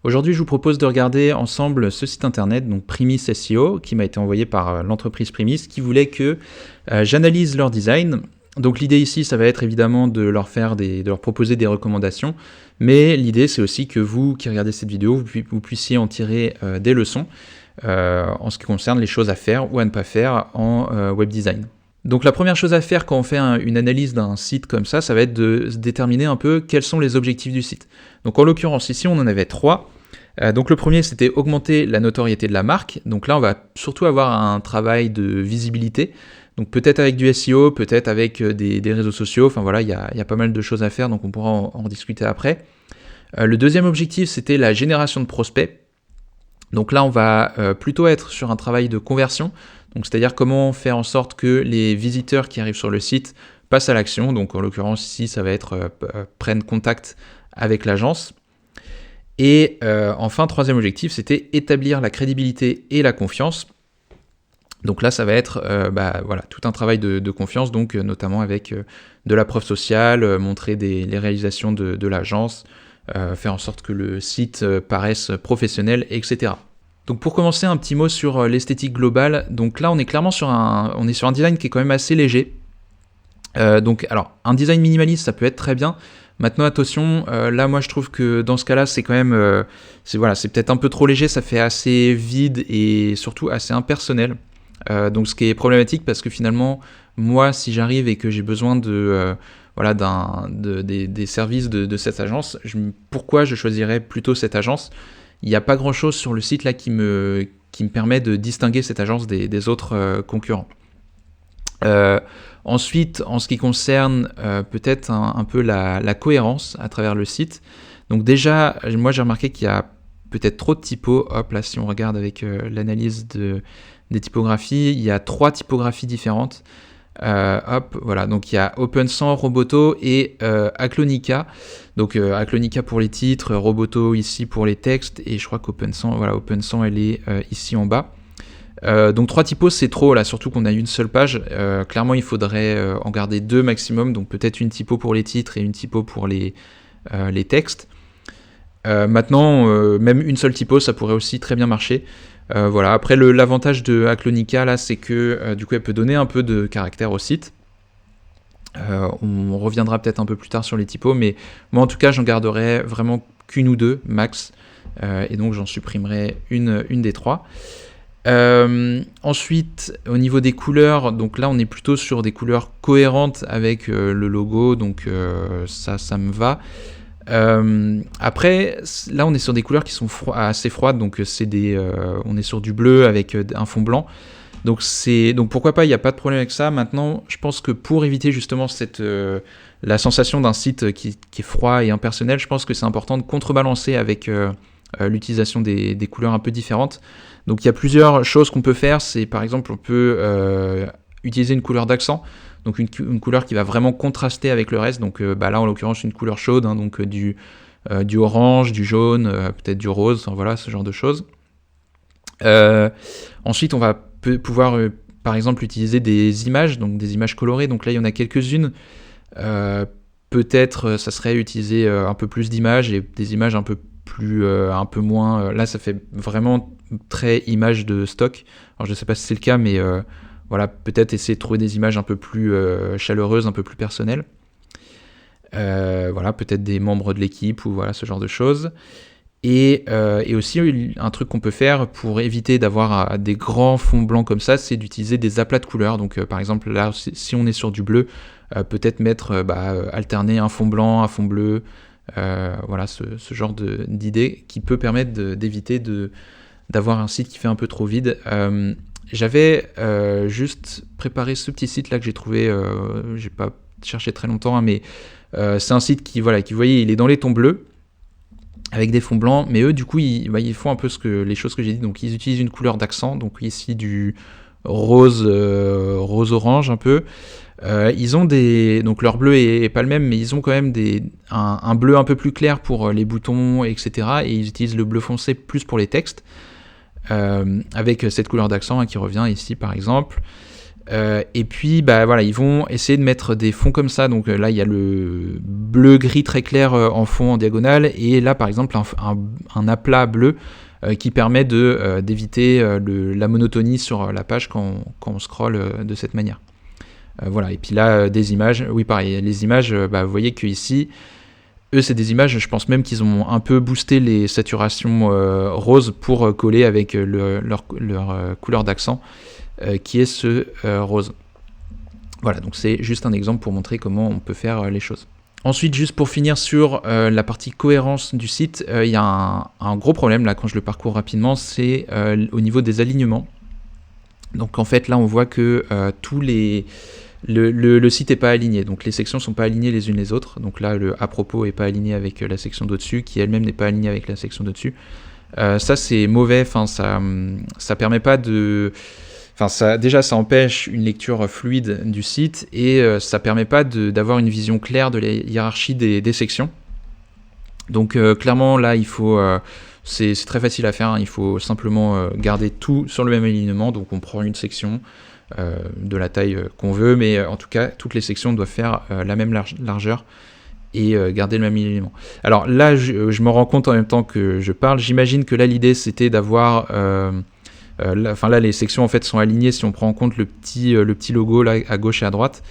Aujourd'hui, je vous propose de regarder ensemble ce site internet, donc Primis SEO, qui m'a été envoyé par l'entreprise Primis, qui voulait que j'analyse leur design. Donc l'idée ici, ça va être évidemment de leur proposer des recommandations, mais l'idée c'est aussi que vous qui regardez cette vidéo, vous puissiez en tirer des leçons en ce qui concerne les choses à faire ou à ne pas faire en web design. Donc la première chose à faire quand on fait une analyse d'un site comme ça va être de déterminer un peu quels sont les objectifs du site. Donc en l'occurrence ici on en avait 3. Donc le premier c'était augmenter la notoriété de la marque. Donc là on va surtout avoir un travail de visibilité. Donc peut-être avec du SEO, peut-être avec des réseaux sociaux. Enfin voilà, il y a pas mal de choses à faire, donc on pourra en discuter après. Le deuxième objectif c'était la génération de prospects. Donc là on va plutôt être sur un travail de conversion. Donc c'est-à-dire comment faire en sorte que les visiteurs qui arrivent sur le site passent à l'action. Donc en l'occurrence ici ça va être prennent contact avec l'agence. Et enfin troisième objectif c'était établir la crédibilité et la confiance. Donc là ça va être voilà, tout un travail de confiance, donc notamment avec de la preuve sociale, montrer les réalisations de l'agence, faire en sorte que le site paraisse professionnel, etc. Donc pour commencer, un petit mot sur l'esthétique globale. Donc là, on est clairement sur un design qui est quand même assez léger. Donc alors, un design minimaliste, ça peut être très bien. Maintenant, attention, là, moi, je trouve que dans ce cas-là, c'est quand même, c'est peut-être un peu trop léger. Ça fait assez vide et surtout assez impersonnel. Donc, ce qui est problématique parce que finalement, moi, si j'arrive et que j'ai besoin des services de cette agence, pourquoi je choisirais plutôt cette agence ? Il n'y a pas grand-chose sur le site là qui me permet de distinguer cette agence des autres concurrents. Ensuite, en ce qui concerne peut-être un peu la cohérence à travers le site, donc déjà, moi j'ai remarqué qu'il y a peut-être trop de typos. Hop, là si on regarde avec l'analyse des typographies, il y a 3 typographies différentes. Voilà, donc il y a OpenSan, Roboto et Aclonica. Donc Aclonica pour les titres, Roboto ici pour les textes, et je crois qu'OpenSan, elle est ici en bas. Donc 3 typos c'est trop là, surtout qu'on a une seule page. Clairement il faudrait en garder 2 maximum, donc peut-être une typo pour les titres et une typo pour les textes. Maintenant, même une seule typo ça pourrait aussi très bien marcher. Voilà. Après l'avantage de Aclonica là, c'est que du coup elle peut donner un peu de caractère au site. On reviendra peut-être un peu plus tard sur les typos, mais moi en tout cas j'en garderai vraiment qu'une ou 2 max, et donc j'en supprimerai une des 3. Ensuite au niveau des couleurs, donc là on est plutôt sur des couleurs cohérentes avec le logo, donc ça me va. Après là on est sur des couleurs qui sont assez froides, donc on est sur du bleu avec un fond blanc, donc pourquoi pas, il n'y a pas de problème avec ça. Maintenant je pense que pour éviter justement la sensation d'un site qui est froid et impersonnel, je pense que c'est important de contrebalancer avec l'utilisation des couleurs un peu différentes. Donc il y a plusieurs choses qu'on peut faire. C'est par exemple on peut utiliser une couleur d'accent, donc une couleur qui va vraiment contraster avec le reste. Donc là en l'occurrence une couleur chaude, donc du orange, du jaune, peut-être du rose, enfin, voilà, ce genre de choses. Ensuite on va pouvoir par exemple utiliser des images, donc des images colorées. Donc là il y en a quelques-unes. Peut-être ça serait utiliser un peu plus d'images et des images un peu moins. Là ça fait vraiment très image de stock. Alors je sais pas si c'est le cas, mais voilà, peut-être essayer de trouver des images un peu plus chaleureuses, un peu plus personnelles. Voilà, peut-être des membres de l'équipe ou voilà, ce genre de choses. Et aussi un truc qu'on peut faire pour éviter d'avoir des grands fonds blancs comme ça, c'est d'utiliser des aplats de couleurs. Donc par exemple là, si on est sur du bleu, peut-être alterner un fond blanc, un fond bleu, voilà, ce genre d'idée qui peut permettre d'éviter d'avoir un site qui fait un peu trop vide. J'avais juste préparé ce petit site là que j'ai trouvé, j'ai pas cherché très longtemps, mais c'est un site qui, vous voyez, il est dans les tons bleus avec des fonds blancs, mais eux du coup ils font un peu les choses que j'ai dit. Donc ils utilisent une couleur d'accent, donc ici du rose orange un peu. Ils ont donc leur bleu est pas le même, mais ils ont quand même un bleu un peu plus clair pour les boutons, etc. Et ils utilisent le bleu foncé plus pour les textes, avec cette couleur d'accent qui revient ici par exemple. Et puis voilà, ils vont essayer de mettre des fonds comme ça. Donc là, il y a le bleu-gris très clair en fond en diagonale, et là par exemple un aplat bleu qui permet d'éviter la monotonie sur la page quand on scrolle de cette manière. Voilà, et puis là, des images, oui pareil, les images, vous voyez qu'ici, eux c'est des images, je pense même qu'ils ont un peu boosté les saturations roses pour coller avec leur couleur d'accent, qui est ce rose. Voilà, donc c'est juste un exemple pour montrer comment on peut faire les choses. Ensuite, juste pour finir sur la partie cohérence du site, il y a un gros problème là quand je le parcours rapidement, c'est au niveau des alignements. Donc en fait là on voit que le site n'est pas aligné, donc les sections ne sont pas alignées les unes les autres. Donc là le à propos n'est pas aligné avec la section d'au-dessus, qui elle-même n'est pas alignée avec la section d'au-dessus. Ça c'est mauvais, ça permet pas de... déjà ça empêche une lecture fluide du site, et ça permet pas d'avoir une vision claire de la hiérarchie des sections. Donc clairement là il faut... c'est très facile à faire, hein. Il faut simplement garder tout sur le même alignement. Donc on prend une section de la taille qu'on veut, mais en tout cas toutes les sections doivent faire la même largeur et garder le même alignement. Alors là je me rends compte en même temps que je parle, j'imagine que là l'idée c'était d'avoir... là les sections en fait sont alignées si on prend en compte le petit logo là à gauche et à droite,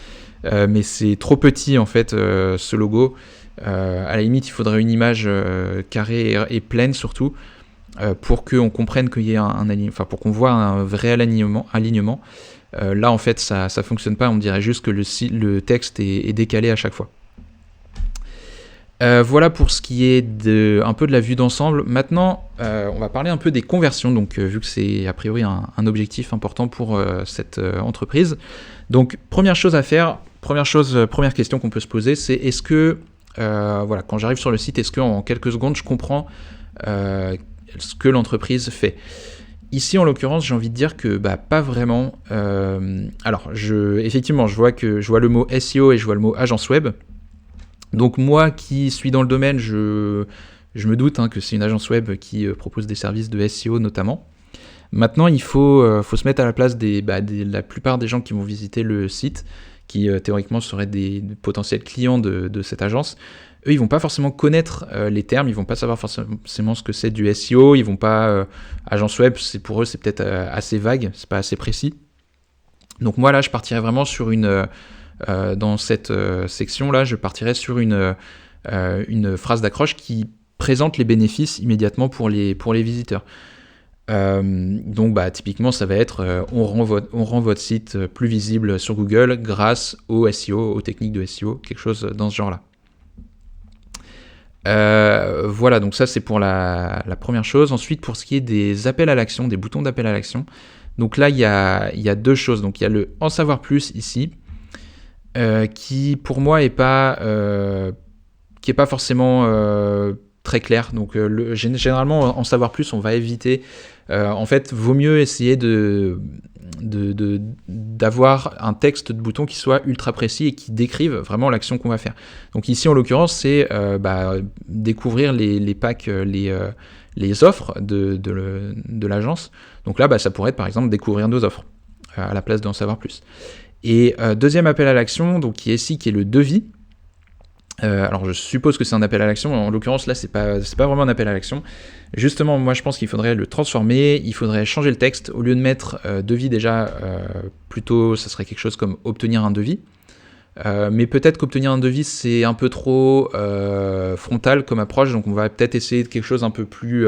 mais c'est trop petit en fait ce logo. À la limite il faudrait une image carrée et pleine surtout, pour qu'on comprenne qu'il y ait pour qu'on voit un vrai alignement. Là en fait ça fonctionne pas, on dirait juste que le texte est décalé à chaque fois. Voilà pour ce qui est un peu de la vue d'ensemble. Maintenant, on va parler un peu des conversions, donc vu que c'est a priori un objectif important pour cette entreprise. Donc première chose à faire, première question qu'on peut se poser, c'est est-ce que, quand j'arrive sur le site, est-ce qu'en quelques secondes je comprends ce que l'entreprise fait ? Ici, en l'occurrence, j'ai envie de dire que pas vraiment. Effectivement, je vois le mot SEO et je vois le mot agence web. Donc moi qui suis dans le domaine, je me doute que c'est une agence web qui propose des services de SEO notamment. Maintenant, il faut se mettre à la place de la plupart des gens qui vont visiter le site, qui théoriquement seraient des potentiels clients de cette agence. Eux, ils vont pas forcément connaître les termes, ils vont pas savoir forcément ce que c'est du SEO, ils vont pas... agence web, pour eux, c'est peut-être assez vague, c'est pas assez précis. Donc moi, là, je partirais vraiment sur dans cette section-là, je partirais sur une phrase d'accroche qui présente les bénéfices immédiatement pour les visiteurs. Donc typiquement ça va être on rend votre site plus visible sur Google grâce au SEO, aux techniques de SEO, quelque chose dans ce genre-là. Voilà, donc ça c'est pour la première chose. Ensuite, pour ce qui est des appels à l'action, des boutons d'appel à l'action, donc là il y a deux choses. Donc il y a le en savoir plus ici, qui pour moi est pas forcément très clair. Donc généralement en savoir plus, on va éviter. En fait, vaut mieux essayer d'avoir un texte de bouton qui soit ultra précis et qui décrive vraiment l'action qu'on va faire. Donc ici en l'occurrence, c'est découvrir les packs, les offres de l'agence. Donc là, ça pourrait être par exemple découvrir nos offres à la place d'en savoir plus. Et deuxième appel à l'action, donc qui est le devis. Alors je suppose que c'est un appel à l'action, en l'occurrence là c'est pas vraiment un appel à l'action. Justement moi je pense qu'il faudrait le transformer, il faudrait changer le texte, au lieu de mettre devis déjà, plutôt ça serait quelque chose comme obtenir un devis. Mais peut-être qu'obtenir un devis c'est un peu trop frontal comme approche, donc on va peut-être essayer de quelque chose un peu plus...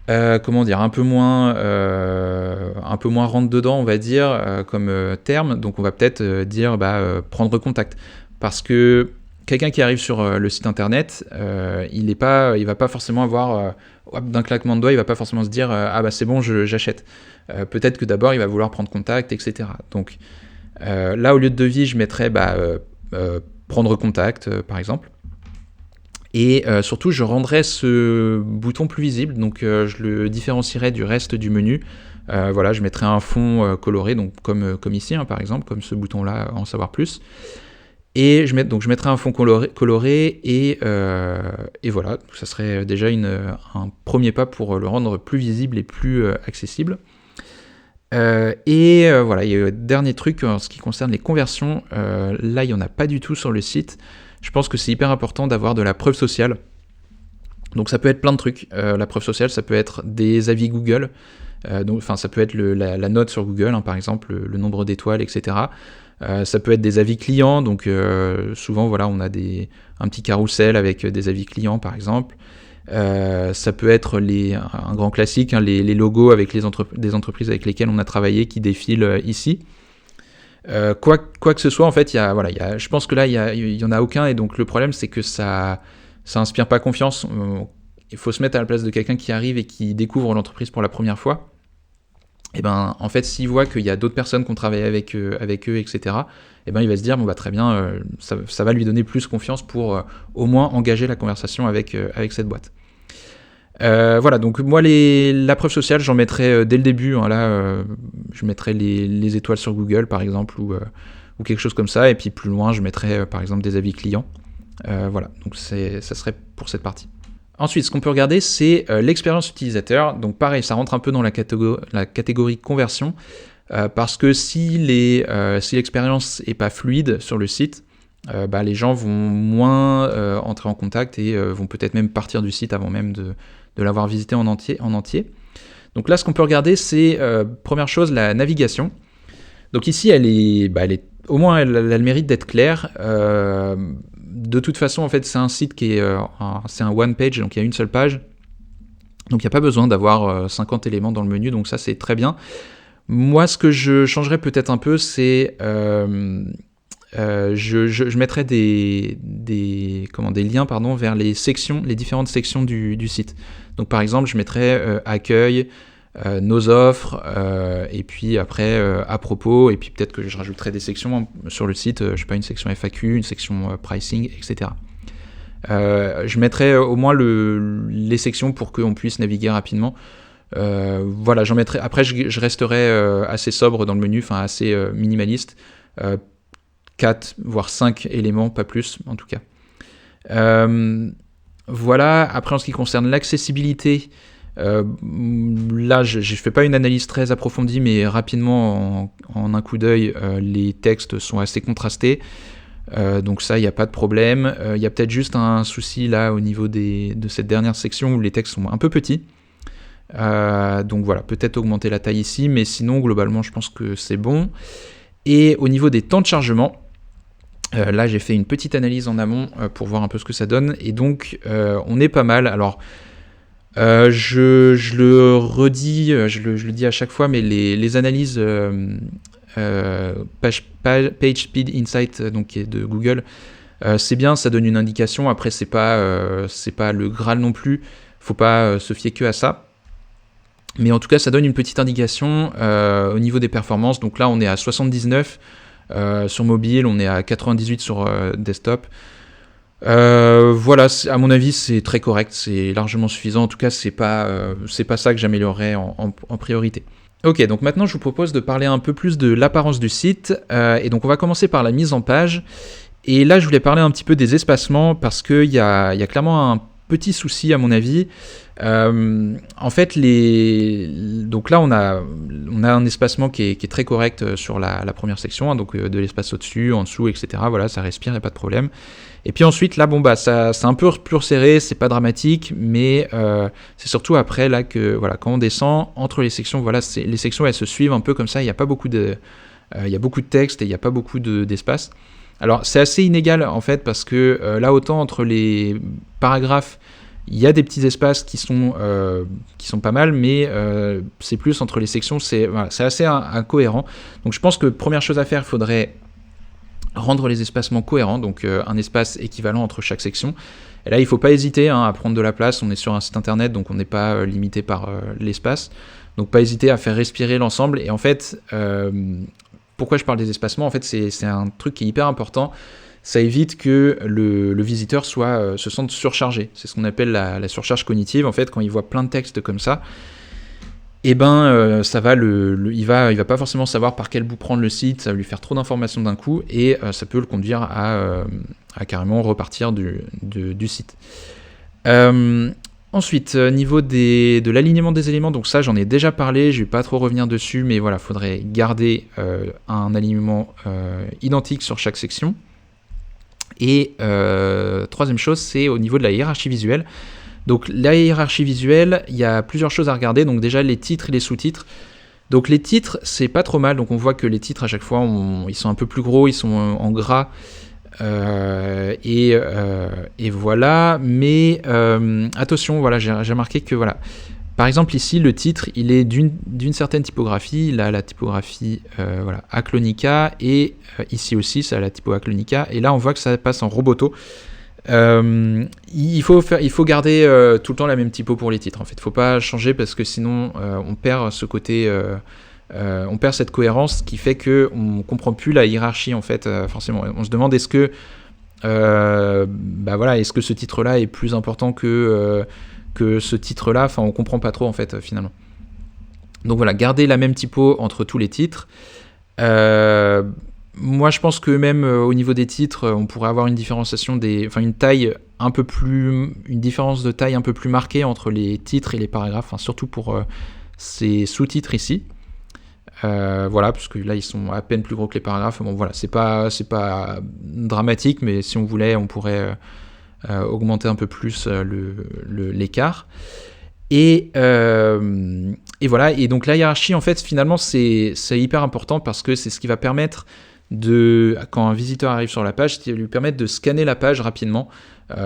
un peu moins rentre dedans on va dire, comme terme. Donc on va peut-être dire prendre contact, parce que quelqu'un qui arrive sur le site internet, il va pas forcément avoir d'un claquement de doigts, il va pas forcément se dire c'est bon, j'achète. Peut-être que d'abord il va vouloir prendre contact, etc. Donc là au lieu de devis je mettrais prendre contact par exemple. Et surtout, je rendrais ce bouton plus visible, donc je le différencierais du reste du menu. Je mettrais un fond coloré, donc comme ici, par exemple, comme ce bouton-là, en savoir plus. Et je mettrais un fond coloré et voilà, ça serait déjà un premier pas pour le rendre plus visible et plus accessible. Voilà, il y a un dernier truc en ce qui concerne les conversions. Là, il n'y en a pas du tout sur le site. Je pense que c'est hyper important d'avoir de la preuve sociale. Donc ça peut être plein de trucs. La preuve sociale, ça peut être des avis Google. Ça peut être la note sur Google, hein, par exemple, le nombre d'étoiles, etc. Ça peut être des avis clients. Donc souvent, voilà, on a un petit carrousel avec des avis clients, par exemple. Ça peut être un grand classique, hein, les logos avec des entreprises avec lesquelles on a travaillé qui défilent ici. Quoi que ce soit, en fait, je pense que là, il y en a aucun, et donc le problème, c'est que ça inspire pas confiance. Il faut se mettre à la place de quelqu'un qui arrive et qui découvre l'entreprise pour la première fois. Et ben, en fait, s'il voit qu'il y a d'autres personnes qui ont travaillé avec eux, etc., et ben, il va se dire, bon, bah, très bien, ça va lui donner plus confiance pour au moins engager la conversation avec cette boîte. Voilà, donc moi, la preuve sociale, j'en mettrai dès le début. Hein, là, je mettrai les étoiles sur Google, par exemple, ou quelque chose comme ça. Et puis plus loin, je mettrai, par exemple, des avis clients. Voilà, donc ça serait pour cette partie. Ensuite, ce qu'on peut regarder, c'est l'expérience utilisateur. Donc pareil, ça rentre un peu dans la catégorie conversion, parce que si l'expérience n'est pas fluide sur le site, les gens vont moins entrer en contact et vont peut-être même partir du site avant même de l'avoir visité en entier. Donc là, ce qu'on peut regarder, c'est, première chose, la navigation. Donc ici, au moins, elle a le mérite d'être claire. De toute façon, en fait, c'est un site c'est un one page, donc il y a une seule page. Donc il n'y a pas besoin d'avoir 50 éléments dans le menu, donc ça, c'est très bien. Moi, ce que je changerais peut-être un peu, c'est... je mettrais des liens vers les différentes sections du site. Donc par exemple, je mettrais accueil, nos offres, et puis après à propos, et puis peut-être que je rajouterai des sections sur le site, je sais pas, une section FAQ, une section pricing, etc. Je mettrai au moins les sections pour qu'on puisse naviguer rapidement. Voilà, j'en mettrai. Après, je resterai assez sobre dans le menu, enfin assez minimaliste. 4 voire 5 éléments, pas plus en tout cas. Voilà, après en ce qui concerne l'accessibilité, là je fais pas une analyse très approfondie, mais rapidement en un coup d'œil, les textes sont assez contrastés, donc ça il n'y a pas de problème. Il y a peut-être juste un souci là au niveau de cette dernière section où les textes sont un peu petits, donc voilà, peut-être augmenter la taille ici, mais sinon globalement je pense que c'est bon. Et au niveau des temps de chargement, là j'ai fait une petite analyse en amont pour voir un peu ce que ça donne, et donc on est pas mal. Alors je le redis, je le dis à chaque fois, mais les analyses PageSpeed Insight, donc qui est de Google, c'est bien, ça donne une indication. Après c'est pas le Graal non plus, faut pas se fier que à ça. Mais en tout cas, ça donne une petite indication au niveau des performances. Donc là, on est à 79 sur mobile, on est à 98 sur desktop. Voilà, à mon avis, c'est très correct, c'est largement suffisant. En tout cas, c'est pas ça que j'améliorerais en priorité. Ok, donc maintenant, je vous propose de parler un peu plus de l'apparence du site. Et donc, on va commencer par la mise en page. Et là, je voulais parler un petit peu des espacements parce qu'il y a clairement un petit souci, à mon avis. En fait, donc là on a un espacement qui est très correct sur la première section, hein, donc de l'espace au-dessus, en dessous, etc. Voilà, ça respire, il n'y a pas de problème. Et puis ensuite, là, ça c'est un peu plus resserré, c'est pas dramatique, mais c'est surtout après là que, voilà, quand on descend entre les sections, voilà, les sections elles se suivent un peu comme ça. Il y a pas beaucoup de texte et il n'y a pas beaucoup d'espace. Alors c'est assez inégal en fait parce que là, autant entre les paragraphes, il y a des petits espaces qui sont pas mal, mais c'est plus entre les sections, c'est assez incohérent. Donc je pense que première chose à faire, il faudrait rendre les espacements cohérents, donc un espace équivalent entre chaque section. Et là, il ne faut pas hésiter à prendre de la place. On est sur un site internet, donc on n'est pas limité par l'espace. Donc pas hésiter à faire respirer l'ensemble. Et en fait, pourquoi je parle des espacements ? En fait, c'est un truc qui est hyper important. Ça évite que le visiteur se sente surchargé. C'est ce qu'on appelle la surcharge cognitive. En fait, quand il voit plein de textes comme ça, il va pas forcément savoir par quel bout prendre le site, ça va lui faire trop d'informations d'un coup, et ça peut le conduire à carrément repartir du site. Ensuite, niveau de l'alignement des éléments, donc ça j'en ai déjà parlé, je vais pas trop revenir dessus, mais voilà, faudrait garder un alignement identique sur chaque section. Et troisième chose, c'est au niveau de la hiérarchie visuelle. Donc la hiérarchie visuelle, il y a plusieurs choses à regarder, donc déjà les titres et les sous-titres. Donc les titres, c'est pas trop mal, donc on voit que les titres à chaque fois, ils sont un peu plus gros, ils sont en gras, et voilà, mais attention, voilà, j'ai remarqué que voilà, par exemple ici le titre il est d'une certaine typographie, là la typographie voilà, Aclonica, et ici aussi ça a la typo Aclonica, et là on voit que ça passe en Roboto. Il faut garder tout le temps la même typo pour les titres en fait, faut pas changer parce que sinon on perd ce côté, on perd cette cohérence qui fait que on comprend plus la hiérarchie en fait, forcément on se demande est-ce que voilà, est-ce que ce titre là est plus important que ce titre là, enfin on comprend pas trop en fait finalement. Donc voilà, garder la même typo entre tous les titres. Moi, je pense que même au niveau des titres, on pourrait avoir une différenciation une différence de taille un peu plus marquée entre les titres et les paragraphes, hein, surtout pour ces sous-titres ici. Voilà, parce que là, ils sont à peine plus gros que les paragraphes. Bon, voilà, c'est pas dramatique, mais si on voulait, on pourrait augmenter un peu plus l'écart. Et voilà, et donc la hiérarchie, en fait, finalement, c'est hyper important parce que c'est ce qui va permettre quand un visiteur arrive sur la page, qui va lui permettre de scanner la page rapidement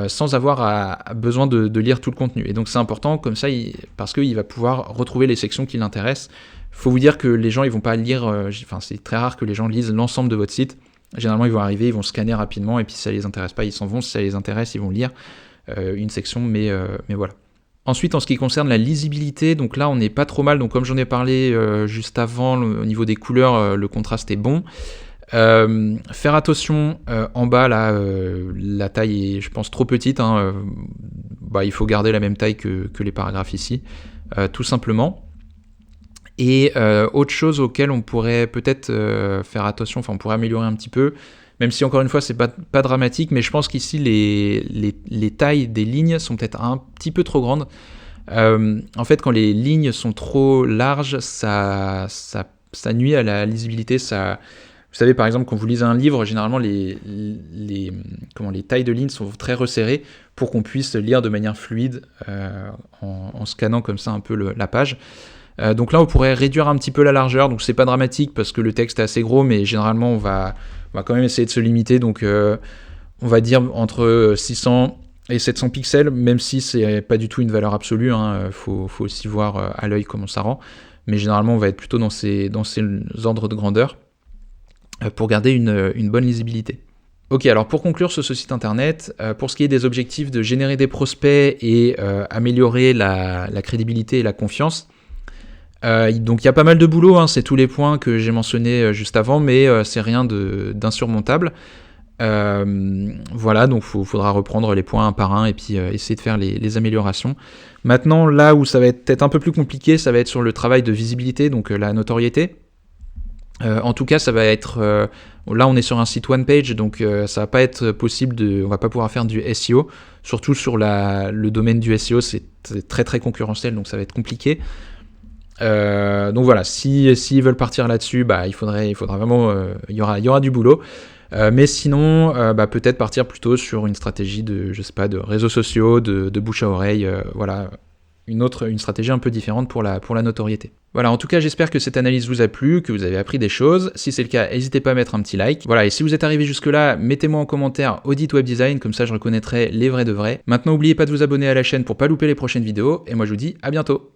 sans avoir besoin de lire tout le contenu. Et donc c'est important comme ça, parce qu'il va pouvoir retrouver les sections qui l'intéressent. Il faut vous dire que les gens, ils vont pas lire, c'est très rare que les gens lisent l'ensemble de votre site. Généralement, ils vont arriver, ils vont scanner rapidement, et puis si ça les intéresse pas, ils s'en vont. Si ça les intéresse, ils vont lire une section, mais voilà. Ensuite, en ce qui concerne la lisibilité, donc là, on n'est pas trop mal. Donc comme j'en ai parlé juste avant, au niveau des couleurs, le contraste est bon. Faire attention en bas, là, la taille est, je pense, trop petite, hein, il faut garder la même taille que les paragraphes ici, tout simplement. Et autre chose auquel on pourrait peut-être faire attention, enfin on pourrait améliorer un petit peu, même si encore une fois c'est pas dramatique, mais je pense qu'ici les tailles des lignes sont peut-être un petit peu trop grandes. En fait, quand les lignes sont trop larges, ça nuit à la lisibilité. Vous savez, par exemple, quand vous lisez un livre, généralement les tailles de lignes sont très resserrées pour qu'on puisse lire de manière fluide en scannant comme ça un peu la page. Donc là, on pourrait réduire un petit peu la largeur, donc c'est pas dramatique parce que le texte est assez gros, mais généralement on va quand même essayer de se limiter, donc on va dire entre 600 et 700 pixels, même si c'est pas du tout une valeur absolue, hein, faut aussi voir à l'œil comment ça rend, mais généralement on va être plutôt dans ces ordres de grandeur pour garder une bonne lisibilité. Ok, alors pour conclure sur ce site internet, pour ce qui est des objectifs de générer des prospects et améliorer la crédibilité et la confiance, donc il y a pas mal de boulot, hein, c'est tous les points que j'ai mentionnés juste avant, mais c'est rien d'insurmontable. Voilà, donc faudra reprendre les points un par un et puis essayer de faire les améliorations. Maintenant, là où ça va être peut-être un peu plus compliqué, ça va être sur le travail de visibilité, donc la notoriété. En tout cas, ça va être... là, on est sur un site one page, donc ça va pas être possible on va pas pouvoir faire du SEO. Surtout sur le domaine du SEO, c'est très très concurrentiel, donc ça va être compliqué. Donc voilà, s'ils veulent partir là-dessus, il faudra vraiment... il y aura du boulot. Mais sinon, peut-être partir plutôt sur une stratégie de réseaux sociaux, de bouche à oreille, voilà, une stratégie un peu différente pour la notoriété. Voilà, en tout cas, j'espère que cette analyse vous a plu, que vous avez appris des choses. Si c'est le cas, n'hésitez pas à mettre un petit like. Voilà, et si vous êtes arrivé jusque-là, mettez-moi en commentaire Audit Web Design, comme ça je reconnaîtrai les vrais de vrais. Maintenant, n'oubliez pas de vous abonner à la chaîne pour pas louper les prochaines vidéos, et moi je vous dis à bientôt.